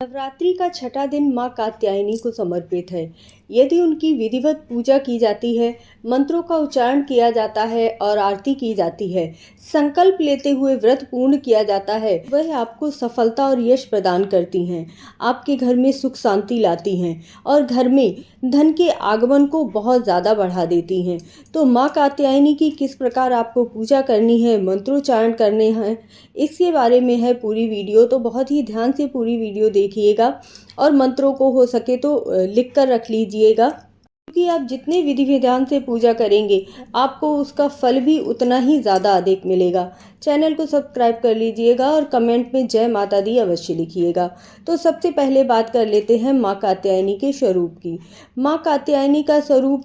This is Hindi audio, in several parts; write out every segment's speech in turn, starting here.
नवरात्रि का छठा दिन मां कात्यायनी को समर्पित है। यदि उनकी विधिवत पूजा की जाती है, मंत्रों का उच्चारण किया जाता है और आरती की जाती है, संकल्प लेते हुए व्रत पूर्ण किया जाता है, वह आपको सफलता और यश प्रदान करती हैं, आपके घर में सुख शांति लाती हैं और घर में धन के आगमन को बहुत ज़्यादा बढ़ा देती हैं। तो मां कात्यायनी की किस प्रकार आपको पूजा करनी है, मंत्रोच्चारण करने हैं, इसके बारे में है पूरी वीडियो। तो बहुत ही ध्यान से पूरी वीडियो देखिएगा और मंत्रों को हो सके तो लिख कर रख लीजिएगा, क्योंकि आप जितने विधि विधान से पूजा करेंगे आपको उसका फल भी उतना ही ज़्यादा अधिक मिलेगा। चैनल को सब्सक्राइब कर लीजिएगा और कमेंट में जय माता दी अवश्य लिखिएगा। तो सबसे पहले बात कर लेते हैं माँ कात्यायनी के स्वरूप की। माँ कात्यायनी का स्वरूप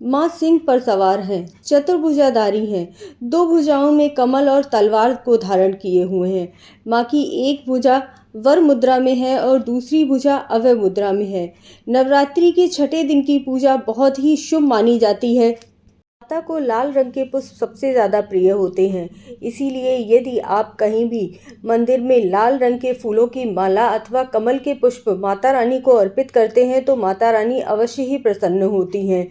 माँ सिंह पर सवार हैं, चतुर्भुजाधारी हैं, दो भुजाओं में कमल और तलवार को धारण किए हुए हैं। माँ की एक भुजा वर मुद्रा में है और दूसरी भुजा अभय मुद्रा में है। नवरात्रि के छठे दिन की पूजा बहुत ही शुभ मानी जाती है। माता को लाल रंग के पुष्प सबसे ज़्यादा प्रिय होते हैं, इसीलिए यदि आप कहीं भी मंदिर में लाल रंग के फूलों की माला अथवा कमल के पुष्प माता रानी को अर्पित करते हैं तो माता रानी अवश्य ही प्रसन्न होती हैं।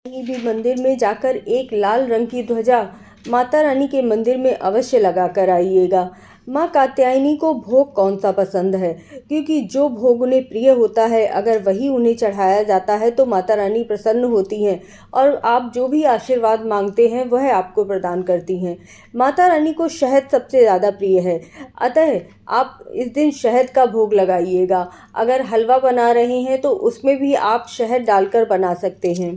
कहीं भी मंदिर में जाकर एक लाल रंग की ध्वजा माता रानी के मंदिर में अवश्य लगा कर आइएगा। माँ कात्यायनी को भोग कौन सा पसंद है, क्योंकि जो भोग उन्हें प्रिय होता है अगर वही उन्हें चढ़ाया जाता है तो माता रानी प्रसन्न होती हैं और आप जो भी आशीर्वाद मांगते हैं वह आपको प्रदान करती हैं। माता रानी को शहद सबसे ज़्यादा प्रिय है, अतः आप इस दिन शहद का भोग लगाइएगा। अगर हलवा बना रहे हैं तो उसमें भी आप शहद डालकर बना सकते हैं।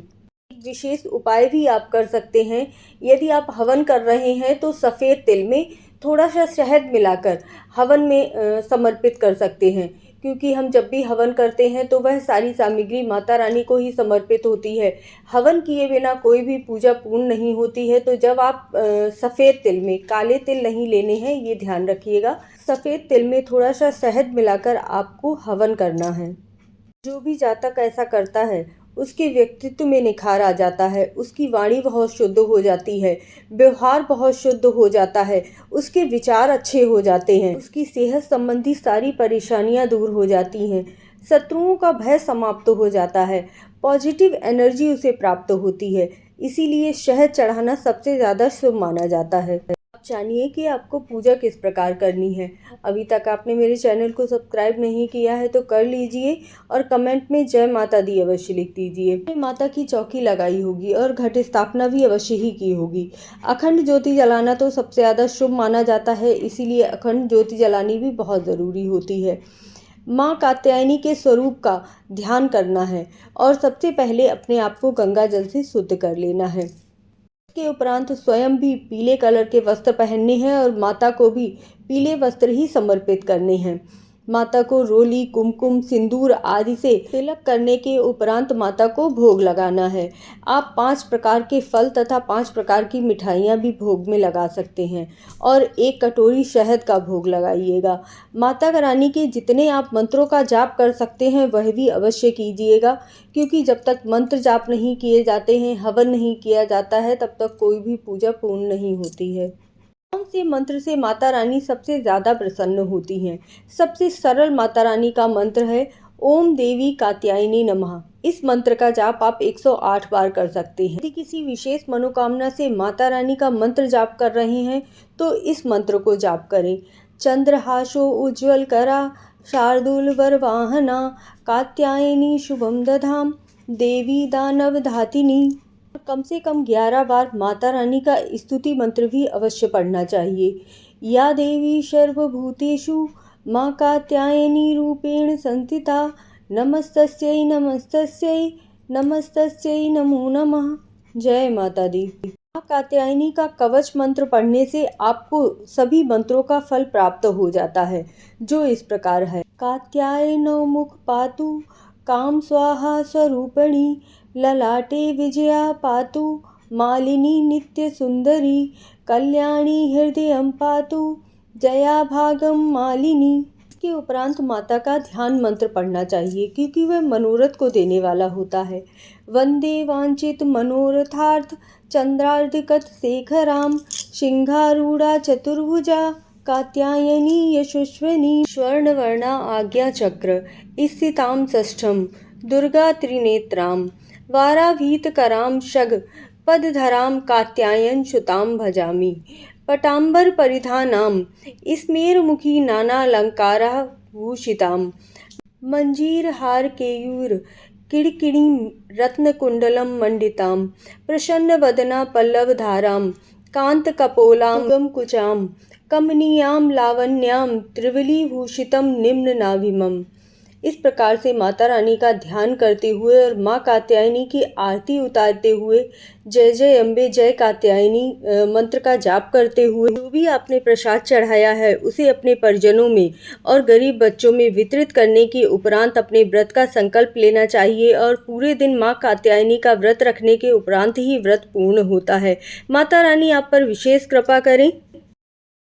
विशेष उपाय भी आप कर सकते हैं। यदि आप हवन कर रहे हैं तो सफ़ेद तिल में थोड़ा सा शहद मिलाकर हवन में समर्पित कर सकते हैं, क्योंकि हम जब भी हवन करते हैं तो वह सारी सामग्री माता रानी को ही समर्पित होती है। हवन किए बिना कोई भी पूजा पूर्ण नहीं होती है। तो जब आप सफ़ेद तिल में, काले तिल नहीं लेने हैं, ये ध्यान रखिएगा, सफ़ेद तिल में थोड़ा सा शहद मिलाकर आपको हवन करना है। जो भी जातक ऐसा करता है उसके व्यक्तित्व में निखार आ जाता है, उसकी वाणी बहुत शुद्ध हो जाती है, व्यवहार बहुत शुद्ध हो जाता है, उसके विचार अच्छे हो जाते हैं, उसकी सेहत संबंधी सारी परेशानियां दूर हो जाती हैं, शत्रुओं का भय समाप्त हो जाता है, पॉजिटिव एनर्जी उसे प्राप्त होती है। इसीलिए शहद चढ़ाना सबसे ज़्यादा शुभ माना जाता है। जानिए कि आपको पूजा किस प्रकार करनी है। अभी तक आपने मेरे चैनल को सब्सक्राइब नहीं किया है तो कर लीजिए और कमेंट में जय माता दी अवश्य लिख दीजिए। माता की चौकी लगाई होगी और घट स्थापना भी अवश्य ही की होगी। अखंड ज्योति जलाना तो सबसे ज़्यादा शुभ माना जाता है, इसीलिए अखंड ज्योति जलानी भी बहुत ज़रूरी होती है। माँ कात्यायनी के स्वरूप का ध्यान करना है और सबसे पहले अपने आप को गंगा जल से शुद्ध कर लेना है। के उपरांत स्वयं भी पीले कलर के वस्त्र पहनने हैं और माता को भी पीले वस्त्र ही समर्पित करने हैं। माता को रोली, कुमकुम, सिंदूर आदि से तिलक करने के उपरांत माता को भोग लगाना है। आप 5 प्रकार के फल तथा 5 प्रकार की मिठाइयाँ भी भोग में लगा सकते हैं और 1 कटोरी शहद का भोग लगाइएगा। माता रानी के जितने आप मंत्रों का जाप कर सकते हैं वह भी अवश्य कीजिएगा, क्योंकि जब तक मंत्र जाप नहीं किए जाते हैं, हवन नहीं किया जाता है, तब तक कोई भी पूजा पूर्ण नहीं होती है। कौन से मंत्र से माता रानी सबसे ज़्यादा प्रसन्न होती हैं? सबसे सरल माता रानी का मंत्र है ओम देवी कात्यायनी नमः। इस मंत्र का जाप आप 108 बार कर सकते हैं। यदि किसी विशेष मनोकामना से माता रानी का मंत्र जाप कर रहे हैं तो इस मंत्र को जाप करें। चंद्रहासो उज्ज्वल करा शार्दूल वरवाहना कात्यायनी शुभम दधाम देवी दानव धातिनी। कम से कम 11 बार माता रानी का स्तुति मंत्र भी अवश्य पढ़ना चाहिए। या देवी सर्वभूतेषु माँ कात्यायनी रूपेण संस्थिता नमस्तस्यै नमस्तस्यै नमस्तस्यै नमो नमः। जय माता दी। माँ कात्यायनी का कवच मंत्र पढ़ने से आपको सभी मंत्रों का फल प्राप्त हो जाता है, जो इस प्रकार है। कात्यायनो मुख पातु काम स्वाहा स्वरूपिणी ललाटे विजया पातु मालिनी नित्य सुंदरी कल्याणी हृदयं पातु जया भागम मालिनी। के उपरांत माता का ध्यान मंत्र पढ़ना चाहिए, क्योंकि वह मनोरथ को देने वाला होता है। वंदे वांछित मनोरथार्थ चंद्रार्धकत शेखराम सिंहारूढ़ा चतुर्भुजा कात्यायनी यशस्विनी स्वर्णवर्णा आज्ञाचक्र स्थितां षष्ठं दुर्गा त्रिनेत्रां वाराभीतकरां शगपदधरां कात्यायनसुतां भजामि। पटाम्बरपरिधानां स्मेरमुखी नानालङ्कारः भूषितां मञ्जीरहारकेयूरकिङ्किणीं रत्नकुण्डलं मण्डितां प्रसन्नवदना पल्लवधारां कान्तकपोलां सुगमकुचां कमनीयां लावण्यां त्रिवलीभूषितं निम्ननाभिमम्। इस प्रकार से माता रानी का ध्यान करते हुए और माँ कात्यायनी की आरती उतारते हुए जय जय अम्बे जय कात्यायनी मंत्र का जाप करते हुए जो भी आपने प्रसाद चढ़ाया है उसे अपने परिजनों में और गरीब बच्चों में वितरित करने के उपरांत अपने व्रत का संकल्प लेना चाहिए और पूरे दिन माँ कात्यायनी का व्रत रखने के उपरांत ही व्रत पूर्ण होता है। माता रानी आप पर विशेष कृपा करें।